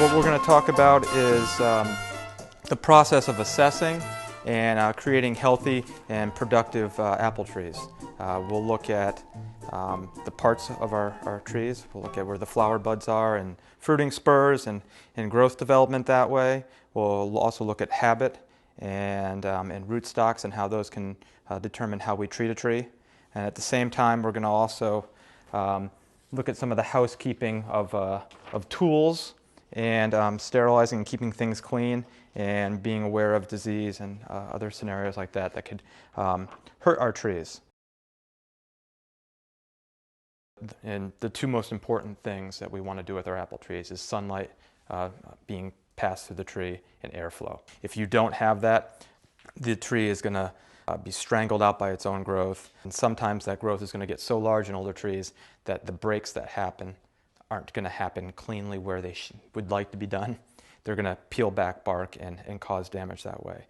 What we're going to talk about is the process of assessing and creating healthy and productive apple trees. We'll look at the parts of our trees. We'll look at where the flower buds are and fruiting spurs and growth development that way. We'll also look at habit and rootstocks and how those can determine how we treat a tree. And at the same time, we're going to also look at some of the housekeeping of tools and sterilizing and keeping things clean and being aware of disease and other scenarios like that that could hurt our trees. And the two most important things that we want to do with our apple trees is sunlight being passed through the tree and airflow. If you don't have that, the tree is going to be strangled out by its own growth. And sometimes that growth is going to get so large in older trees that the breaks that happen aren't going to happen cleanly where they would like to be done. They're going to peel back bark and cause damage that way.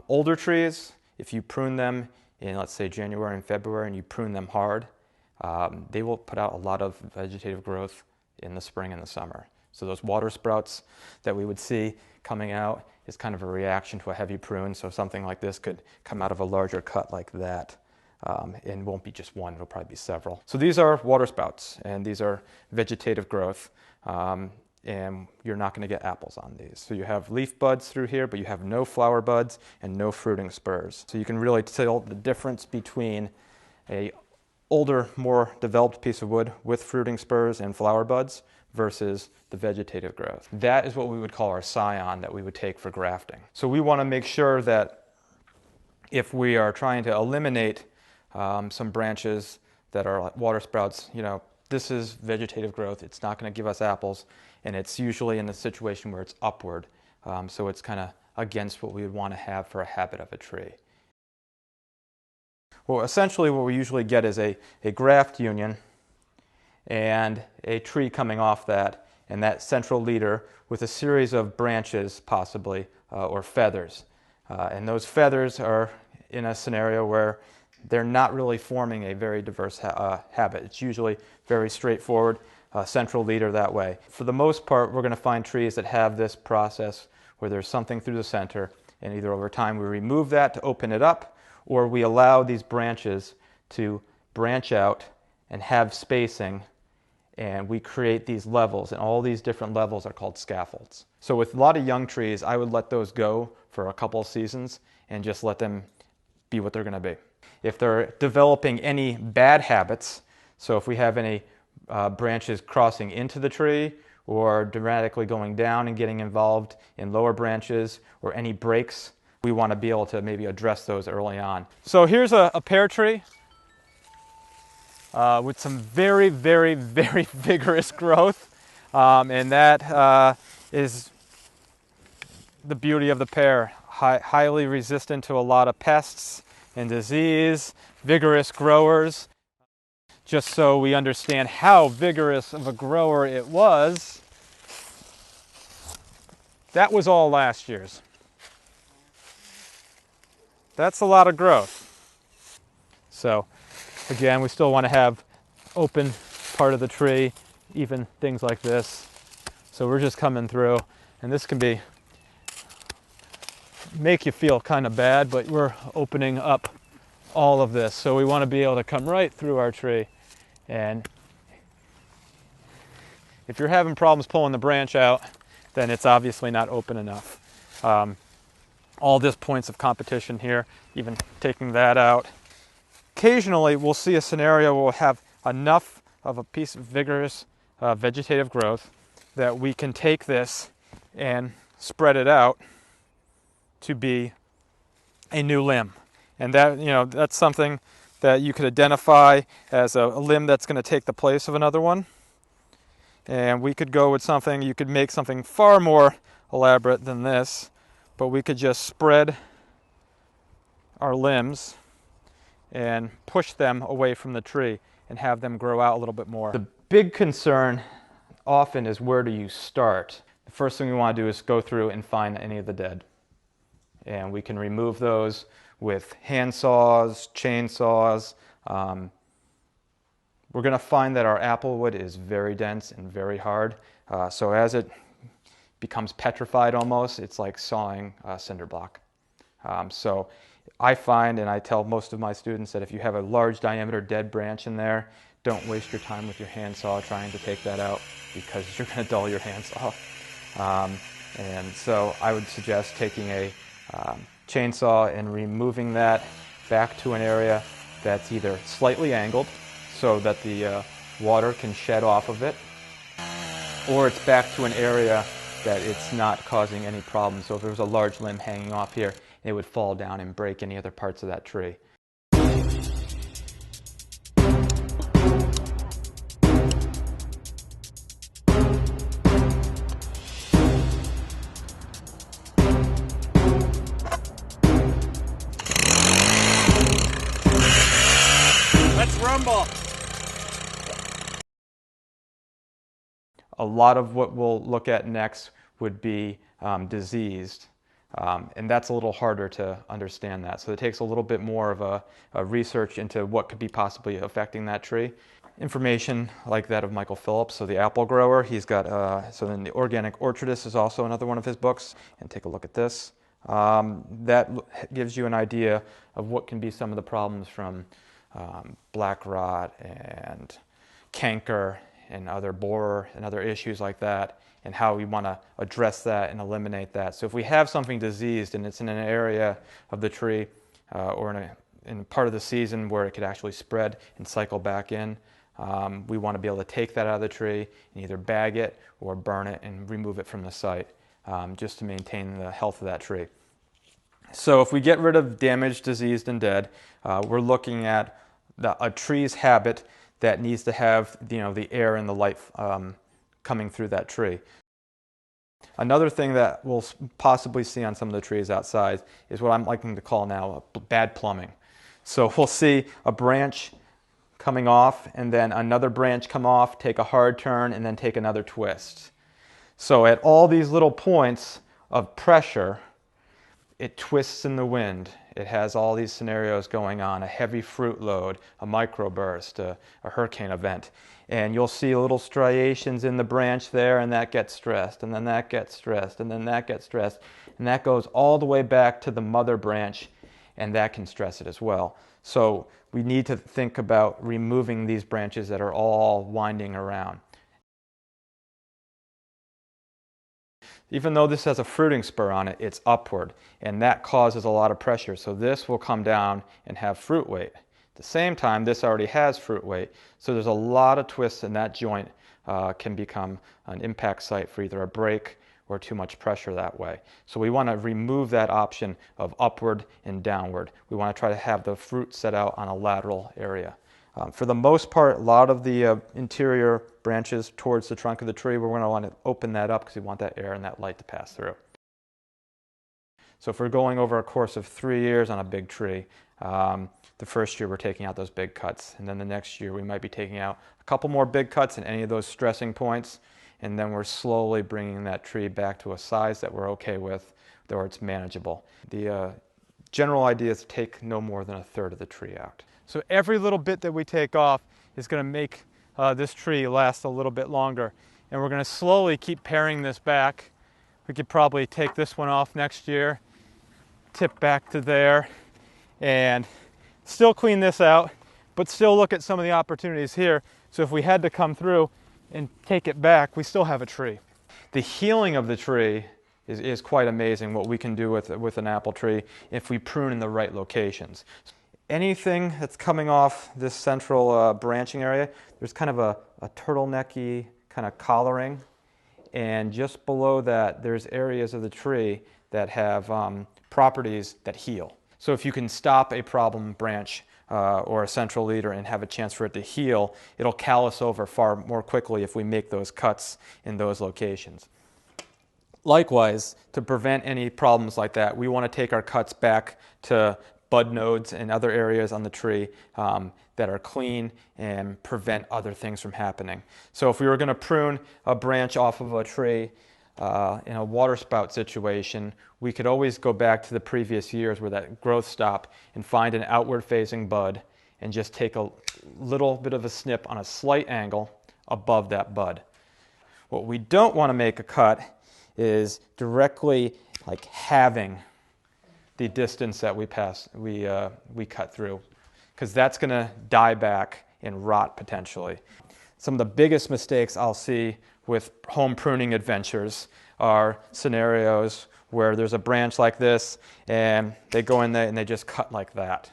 Older trees, if you prune them in, let's say, January and February, and you prune them hard, they will put out a lot of vegetative growth in the spring and the summer. So those water sprouts that we would see coming out is kind of a reaction to a heavy prune. So something like this could come out of a larger cut like that. And won't be just one, it'll probably be several. So these are water sprouts, and these are vegetative growth. And you're not going to get apples on these. So you have leaf buds through here, but you have no flower buds and no fruiting spurs. So you can really tell the difference between a older, more developed piece of wood with fruiting spurs and flower buds versus the vegetative growth. That is what we would call our scion that we would take for grafting. So we want to make sure that if we are trying to eliminate some branches that are water sprouts, this is vegetative growth. It's not going to give us apples, and it's usually in a situation where it's upward. So it's kind of against what we would want to have for a habit of a tree. Well, essentially what we usually get is a graft union and a tree coming off that, and that central leader with a series of branches possibly, or feathers. And those feathers are in a scenario where they're not really forming a very diverse habit. It's usually very straightforward, central leader that way. For the most part, we're going to find trees that have this process where there's something through the center, and either over time we remove that to open it up, or we allow these branches to branch out and have spacing, and we create these levels, and all these different levels are called scaffolds. So with a lot of young trees, I would let those go for a couple of seasons and just let them be what they're going to be. If they're developing any bad habits, so if we have any branches crossing into the tree or dramatically going down and getting involved in lower branches or any breaks, we want to be able to maybe address those early on. So here's a pear tree with some very, very, very vigorous growth, and that is the beauty of the pear. Highly resistant to a lot of pests and disease, vigorous growers. Just so we understand how vigorous of a grower it was, that was all last year's. That's a lot of growth. So again, we still want to have open part of the tree, even things like this. So we're just coming through, and this can make you feel kind of bad, but we're opening up all of this. So we want to be able to come right through our tree. And if you're having problems pulling the branch out, then it's obviously not open enough. All this points of competition here, even taking that out. Occasionally we'll see a scenario where we'll have enough of a piece of vigorous vegetative growth that we can take this and spread it out to be a new limb. And that, that's something that you could identify as a limb that's going to take the place of another one. And we could go with something, you could make something far more elaborate than this, but we could just spread our limbs and push them away from the tree and have them grow out a little bit more. The big concern often is, where do you start? The first thing we want to do is go through and find any of the dead. And we can remove those with hand saws, chainsaws. We're going to find that our applewood is very dense and very hard. So as it becomes petrified almost, it's like sawing a cinder block. So I find, and I tell most of my students, that if you have a large diameter dead branch in there, don't waste your time with your handsaw trying to take that out, because you're going to dull your handsaw. And so I would suggest taking a chainsaw and removing that back to an area that's either slightly angled so that the water can shed off of it, or it's back to an area that it's not causing any problems. So if there was a large limb hanging off here, it would fall down and break any other parts of that tree. Let's rumble. A lot of what we'll look at next would be diseased. And that's a little harder to understand that. So it takes a little bit more of a research into what could be possibly affecting that tree. Information like that of Michael Phillips, so the apple grower, he's got, so then the Organic Orchardist is also another one of his books. And take a look at this. That gives you an idea of what can be some of the problems from black rot and canker and other borer and other issues like that, and how we want to address that and eliminate that. So if we have something diseased and it's in an area of the tree or in part of the season where it could actually spread and cycle back in, we want to be able to take that out of the tree and either bag it or burn it and remove it from the site, just to maintain the health of that tree. So if we get rid of damaged, diseased, and dead, we're looking at a tree's habit that needs to have, the air and the light coming through that tree. Another thing that we'll possibly see on some of the trees outside is what I'm liking to call now bad plumbing. So we'll see a branch coming off and then another branch come off, take a hard turn, and then take another twist. So at all these little points of pressure, it twists in the wind. It has all these scenarios going on, a heavy fruit load, a microburst, a hurricane event. And you'll see little striations in the branch there, and that gets stressed, and then that gets stressed, and then that gets stressed. And that goes all the way back to the mother branch, and that can stress it as well. So we need to think about removing these branches that are all winding around. Even though this has a fruiting spur on it, it's upward, and that causes a lot of pressure. So this will come down and have fruit weight. At the same time, this already has fruit weight, so there's a lot of twists, and that joint can become an impact site for either a break or too much pressure that way. So we want to remove that option of upward and downward. We want to try to have the fruit set out on a lateral area. For the most part, a lot of the interior branches towards the trunk of the tree, we're going to want to open that up because we want that air and that light to pass through. So if we're going over a course of 3 years on a big tree, the first year we're taking out those big cuts, and then the next year we might be taking out a couple more big cuts in any of those stressing points, and then we're slowly bringing that tree back to a size that we're okay with, or it's manageable. The general idea is to take no more than a third of the tree out. So every little bit that we take off is going to make this tree last a little bit longer. And we're going to slowly keep paring this back. We could probably take this one off next year, tip back to there, and still clean this out, but still look at some of the opportunities here. So if we had to come through and take it back, we still have a tree. The healing of the tree is quite amazing, what we can do with an apple tree if we prune in the right locations. Anything that's coming off this central branching area, there's kind of a turtlenecky kind of collaring, and just below that there's areas of the tree that have properties that heal. So if you can stop a problem branch or a central leader and have a chance for it to heal, it'll callus over far more quickly if we make those cuts in those locations. Likewise, to prevent any problems like that, we want to take our cuts back to bud nodes and other areas on the tree that are clean and prevent other things from happening. So if we were going to prune a branch off of a tree in a water spout situation, we could always go back to the previous years where that growth stopped and find an outward facing bud and just take a little bit of a snip on a slight angle above that bud. What we don't want to make a cut is directly like halving the distance that we cut through, because that's going to die back and rot potentially. Some of the biggest mistakes I'll see with home pruning adventures are scenarios where there's a branch like this and they go in there and they just cut like that.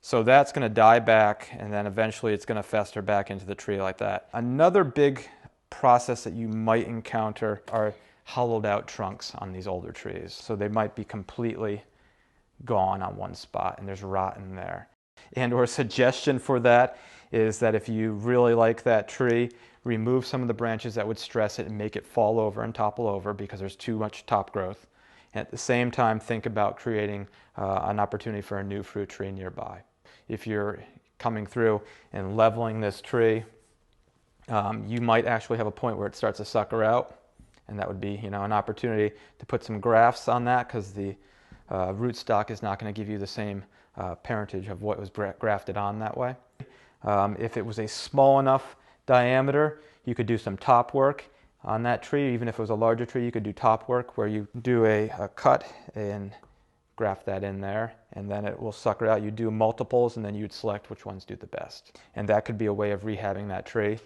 So that's going to die back, and then eventually it's going to fester back into the tree like that. Another big process that you might encounter are hollowed out trunks on these older trees. So they might be completely gone on one spot and there's rot in there. And or a suggestion for that is that if you really like that tree, remove some of the branches that would stress it and make it fall over and topple over because there's too much top growth. And at the same time, think about creating an opportunity for a new fruit tree nearby. If you're coming through and leveling this tree, you might actually have a point where it starts to sucker out, and that would be, an opportunity to put some grafts on that, because the rootstock is not going to give you the same parentage of what was grafted on that way. If it was a small enough diameter, you could do some top work on that tree. Even if it was a larger tree, you could do top work where you do a cut and graft that in there, and then it will sucker out. You do multiples, and then you'd select which ones do the best. And that could be a way of rehabbing that tree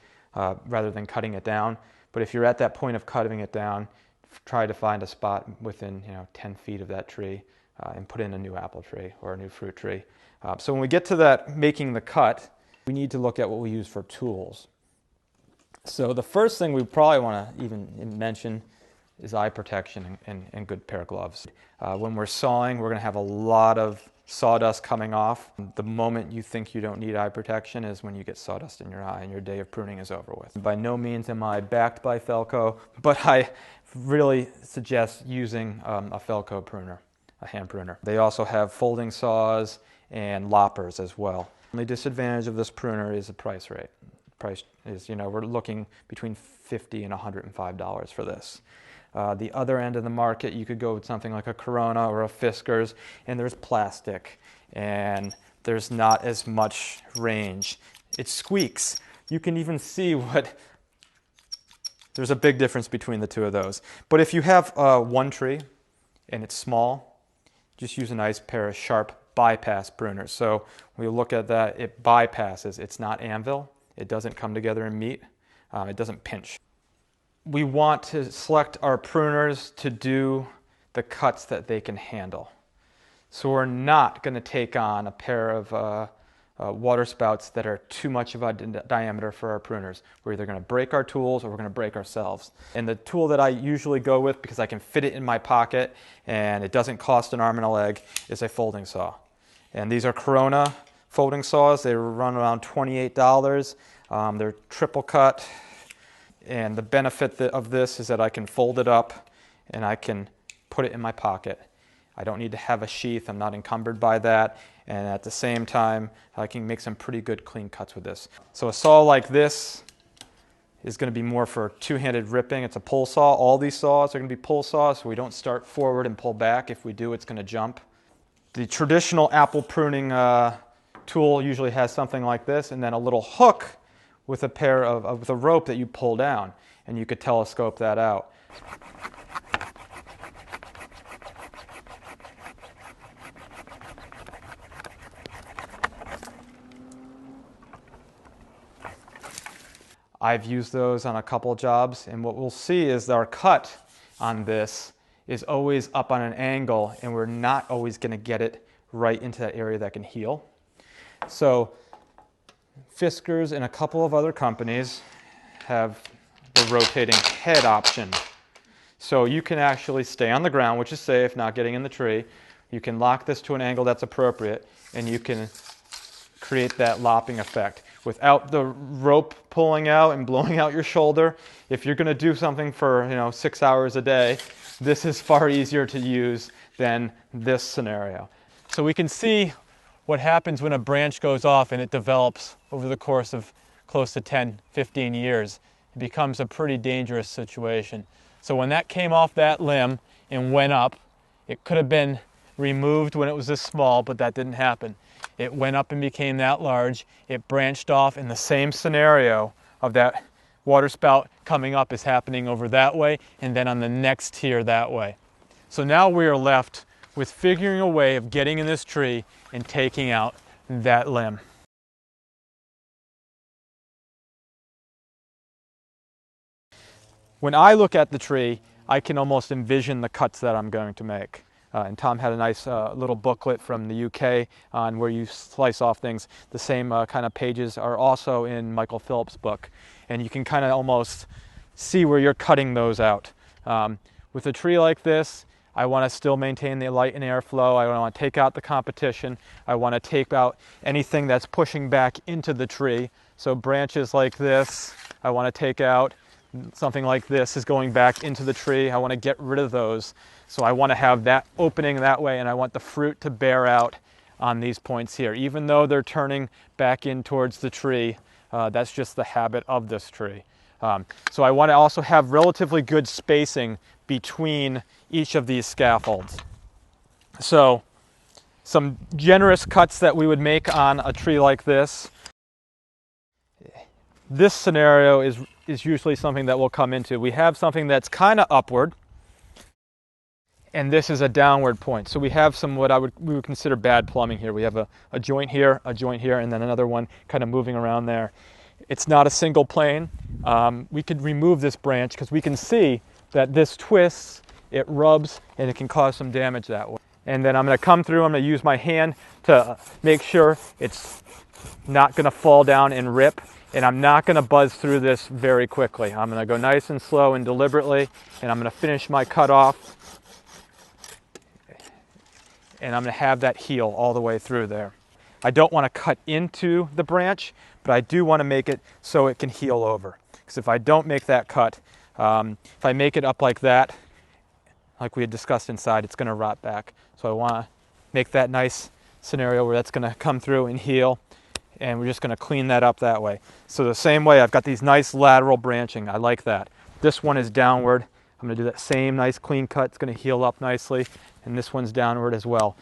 rather than cutting it down. But if you're at that point of cutting it down, try to find a spot within 10 feet of that tree and put in a new apple tree or a new fruit tree. So when we get to that making the cut, we need to look at what we use for tools. So the first thing we probably want to even mention is eye protection and good pair of gloves. When we're sawing, we're going to have a lot of sawdust coming off. The moment you think you don't need eye protection is when you get sawdust in your eye and your day of pruning is over with. By no means am I backed by Felco, but I really suggest using a Felco pruner, a hand pruner. They also have folding saws and loppers as well. The only disadvantage of this pruner is the price rate. Price is, we're looking between $50 and $105 for this. The other end of the market, you could go with something like a Corona or a Fiskars, and there's plastic, and there's not as much range. It squeaks. You can even see there's a big difference between the two of those. But if you have one tree and it's small, just use a nice pair of sharp bypass pruners. So when you look at that, it bypasses. It's not anvil. It doesn't come together and meet. It doesn't pinch. We want to select our pruners to do the cuts that they can handle. So we're not going to take on a pair of water spouts that are too much of a diameter for our pruners. We're either going to break our tools or we're going to break ourselves. And the tool that I usually go with, because I can fit it in my pocket and it doesn't cost an arm and a leg, is a folding saw. And these are Corona folding saws. They run around $28. They're triple cut. And the benefit of this is that I can fold it up and I can put it in my pocket. I don't need to have a sheath. I'm not encumbered by that. And at the same time, I can make some pretty good clean cuts with this. So a saw like this is going to be more for two-handed ripping. It's a pull saw. All these saws are going to be pull saws, so we don't start forward and pull back. If we do, it's going to jump. The traditional apple pruning tool usually has something like this, and then a little hook with with a rope that you pull down, and you could telescope that out. I've used those on a couple jobs, and what we'll see is our cut on this is always up on an angle, and we're not always going to get it right into that area that can heal. So Fiskars and a couple of other companies have the rotating head option. So you can actually stay on the ground, which is safe, not getting in the tree. You can lock this to an angle that's appropriate, and you can create that lopping effect without the rope pulling out and blowing out your shoulder. If you're going to do something for 6 hours a day, this is far easier to use than this scenario. So we can see what happens when a branch goes off and it develops over the course of close to 10, 15 years. It becomes a pretty dangerous situation. So when that came off that limb and went up, it could have been removed when it was this small, but that didn't happen. It went up and became that large. It branched off in the same scenario of that water spout coming up is happening over that way, and then on the next tier that way. So now we are left with figuring a way of getting in this tree and taking out that limb. When I look at the tree, I can almost envision the cuts that I'm going to make. And Tom had a nice little booklet from the UK on where you slice off things. The same kind of pages are also in Michael Phillips' book. And you can kind of almost see where you're cutting those out. With a tree like this, I want to still maintain the light and airflow. I want to take out the competition. I want to take out anything that's pushing back into the tree. So branches like this, I want to take out. Something like this is going back into the tree. I want to get rid of those. So I want to have that opening that way, and I want the fruit to bear out on these points here. Even though they're turning back in towards the tree, that's just the habit of this tree. So I want to also have relatively good spacing between each of these scaffolds. So some generous cuts that we would make on a tree like this. This scenario is usually something that we'll come into. We have something that's kind of upward, and this is a downward point. So we have some what we would consider bad plumbing here. We have a joint here, and then another one kind of moving around there. It's not a single plane. We could remove this branch because we can see that this twists, it rubs, and it can cause some damage that way. And then I'm going to come through, I'm going to use my hand to make sure it's not going to fall down and rip. And I'm not going to buzz through this very quickly. I'm going to go nice and slow and deliberately, and I'm going to finish my cut off. And I'm going to have that heel all the way through there. I don't want to cut into the branch, but I do want to make it so it can heel over. Because if I don't make that cut, if I make it up like that, like we had discussed inside, it's going to rot back. So I want to make that nice scenario where that's going to come through and heel. And we're just going to clean that up that way. So the same way, I've got these nice lateral branching. I like that. This one is downward. I'm going to do that same nice clean cut. It's going to heal up nicely. And this one's downward as well.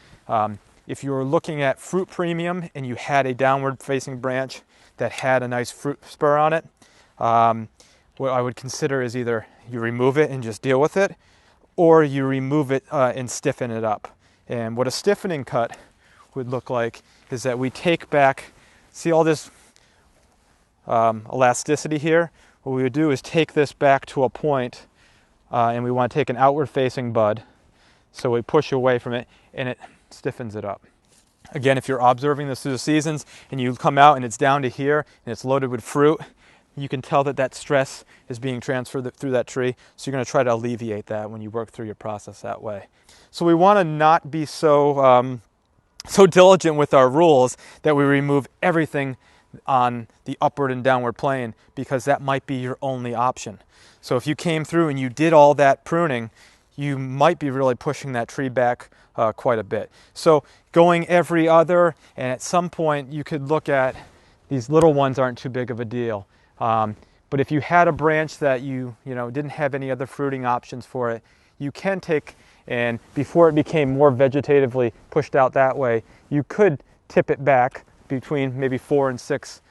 If you were looking at fruit premium and you had a downward facing branch that had a nice fruit spur on it, what I would consider is either you remove it and just deal with it, or you remove it and stiffen it up. And what a stiffening cut would look like is that we take back. See all this elasticity here? What we would do is take this back to a point, and we want to take an outward facing bud. So we push away from it, and it stiffens it up. Again, if you're observing this through the seasons, and you come out and it's down to here, and it's loaded with fruit, you can tell that that stress is being transferred through that tree. So you're going to try to alleviate that when you work through your process that way. So we want to not be so diligent with our rules that we remove everything on the upward and downward plane, because that might be your only option. So if you came through and you did all that pruning, you might be really pushing that tree back quite a bit. So going every other, and at some point you could look at these little ones aren't too big of a deal. But if you had a branch that you didn't have any other fruiting options for it, you can take, and before it became more vegetatively pushed out that way, you could tip it back between maybe 4 and 6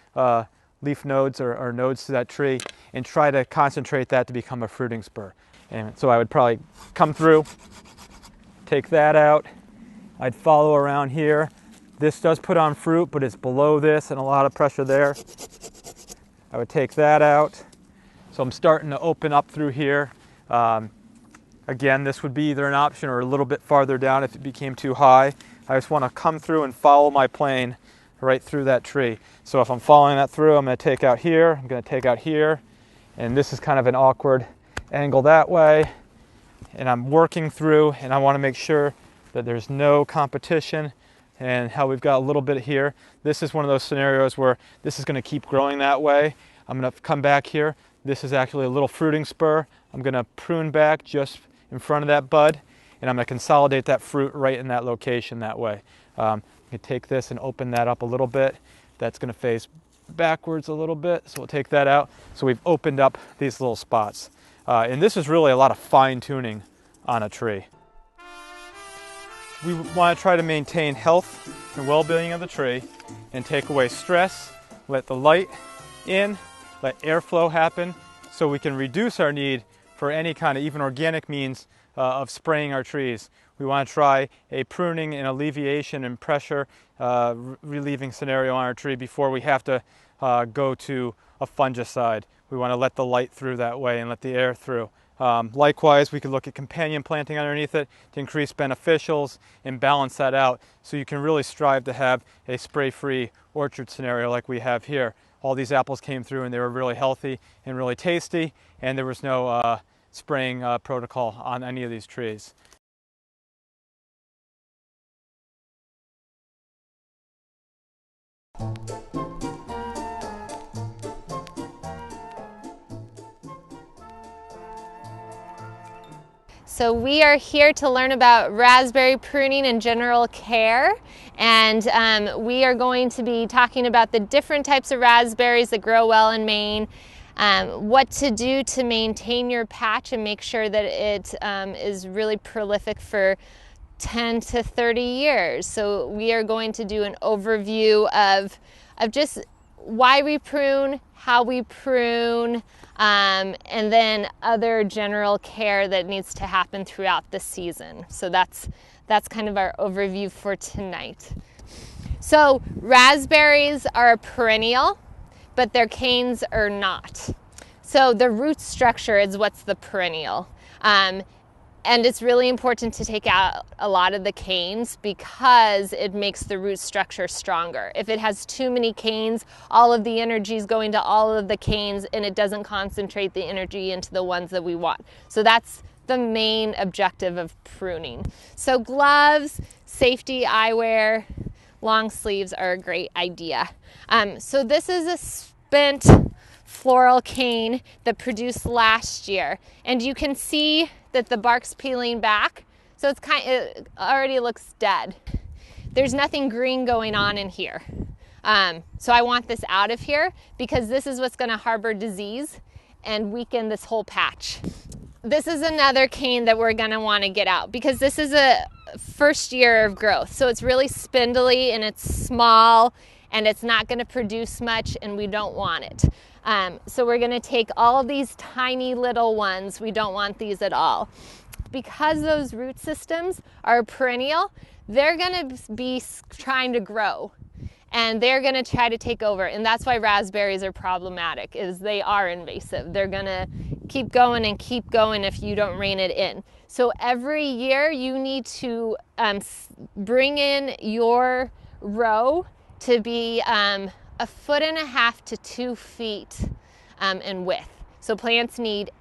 leaf nodes or nodes to that tree and try to concentrate that to become a fruiting spur. And so I would probably come through, take that out. I'd follow around here. This does put on fruit, but it's below this and a lot of pressure there. I would take that out. So I'm starting to open up through here. Again, this would be either an option or a little bit farther down if it became too high. I just want to come through and follow my plane right through that tree. So if I'm following that through, I'm going to take out here, I'm going to take out here, and this is kind of an awkward angle that way. And I'm working through, and I want to make sure that there's no competition, and how we've got a little bit here. This is one of those scenarios where this is going to keep growing that way. I'm going to come back here. This is actually a little fruiting spur. I'm going to prune back just in front of that bud, and I'm going to consolidate that fruit right in that location that way. I can take this and open that up a little bit. That's going to face backwards a little bit, so we'll take that out. So we've opened up these little spots. And this is really a lot of fine tuning on a tree. We want to try to maintain health and well-being of the tree and take away stress, let the light in, let airflow happen so we can reduce our need for any kind of even organic means of spraying our trees. We want to try a pruning and alleviation and pressure relieving scenario on our tree before we have to go to a fungicide. We want to let the light through that way and let the air through. Likewise, we could look at companion planting underneath it to increase beneficials and balance that out so you can really strive to have a spray-free orchard scenario like we have here. All these apples came through and they were really healthy and really tasty, and there was no spraying protocol on any of these trees. So we are here to learn about raspberry pruning and general care, and we are going to be talking about the different types of raspberries that grow well in Maine, what to do to maintain your patch and make sure that it is really prolific for 10 to 30 years. So we are going to do an overview of just why we prune, how we prune, and then other general care that needs to happen throughout the season. So that's kind of our overview for tonight. So raspberries are a perennial, but their canes are not. So the root structure is what's the perennial. And it's really important to take out a lot of the canes because it makes the root structure stronger. If it has too many canes, all of the energy is going to all of the canes and it doesn't concentrate the energy into the ones that we want. So that's the main objective of pruning. So gloves, safety eyewear, long sleeves are a great idea. So this is a spent floral cane that produced last year, and you can see that the bark's peeling back, so it already looks dead. There's nothing green going on in here. So I want this out of here because this is what's going to harbor disease and weaken this whole patch. This is another cane that we're going to want to get out because this is a first year of growth, so it's really spindly and it's small and it's not going to produce much, and we don't want it. So we're going to take all of these tiny little ones. We don't want these at all. Because those root systems are perennial, they're going to be trying to grow and they're going to try to take over. And that's why raspberries are problematic, is they are invasive. They're going to keep going and keep going if you don't rein it in. So every year you need to bring in your row to be 1.5 feet to 2 feet in width. So plants need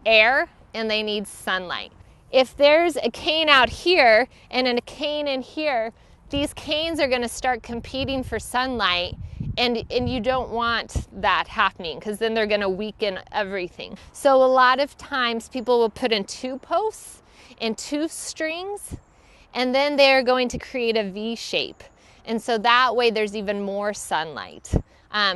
air and they need sunlight. If there's a cane out here and a cane in here, these canes are going to start competing for sunlight, and you don't want that happening because then they're going to weaken everything. So a lot of times people will put in 2 posts and 2 strings, and then they're going to create a V shape. And so that way there's even more sunlight.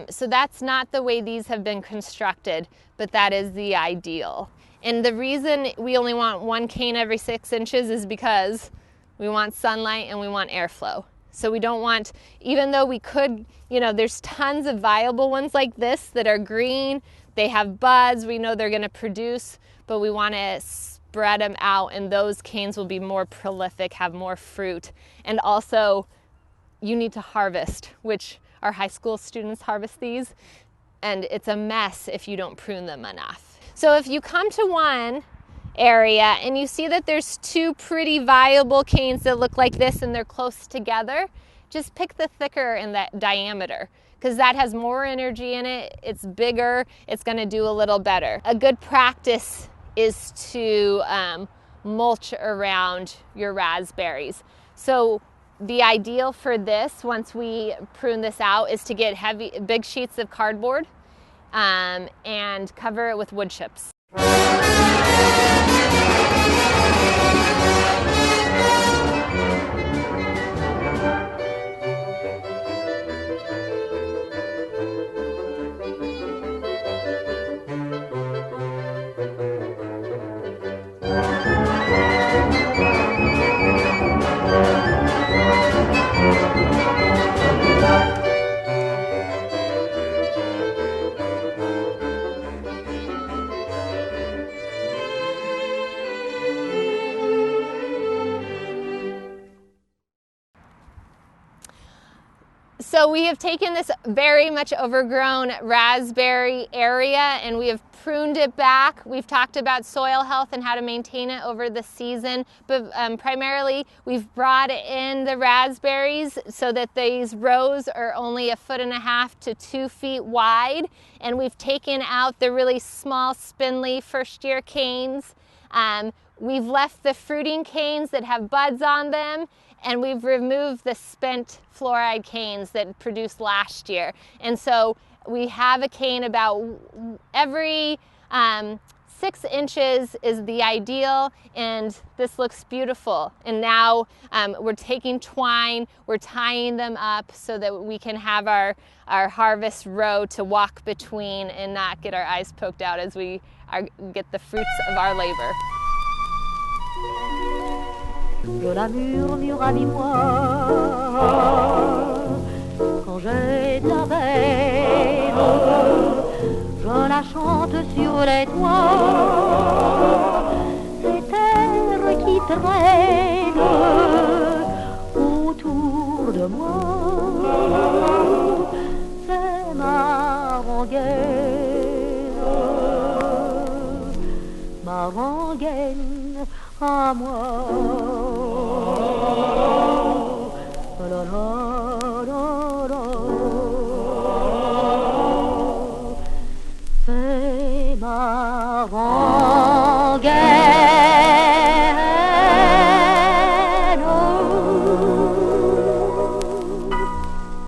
So that's not the way these have been constructed, but that is the ideal. And the reason we only want 1 cane every 6 inches is because we want sunlight and we want airflow. So we don't want, even though we could, there's tons of viable ones like this that are green, they have buds, we know they're gonna produce, but we wanna spread them out, and those canes will be more prolific, have more fruit. And also, you need to harvest, which our high school students harvest these, and it's a mess if you don't prune them enough. So if you come to one area and you see that there's 2 pretty viable canes that look like this and they're close together, just pick the thicker in that diameter because that has more energy in it, it's bigger, it's going to do a little better. A good practice is to mulch around your raspberries. So the ideal for this, once we prune this out, is to get big sheets of cardboard and cover it with wood chips. So we have taken this very much overgrown raspberry area and we have pruned it back. We've talked about soil health and how to maintain it over the season, but primarily we've brought in the raspberries so that these rows are only 1.5 to 2 feet wide, and we've taken out the really small spindly first year canes. We've left the fruiting canes that have buds on them, and we've removed the spent fluoride canes that produced last year. And so we have a cane about every 6 inches is the ideal, and this looks beautiful. And now we're taking twine, we're tying them up so that we can have our harvest row to walk between and not get our eyes poked out as we get the fruits of our labor. Je la murmure à mi-voix quand j'ai de la peine, je la chante sur les toits, ces terres qui traînent autour de moi, c'est ma rengaine à moi. La, la, la, la. C'est ma rengaine.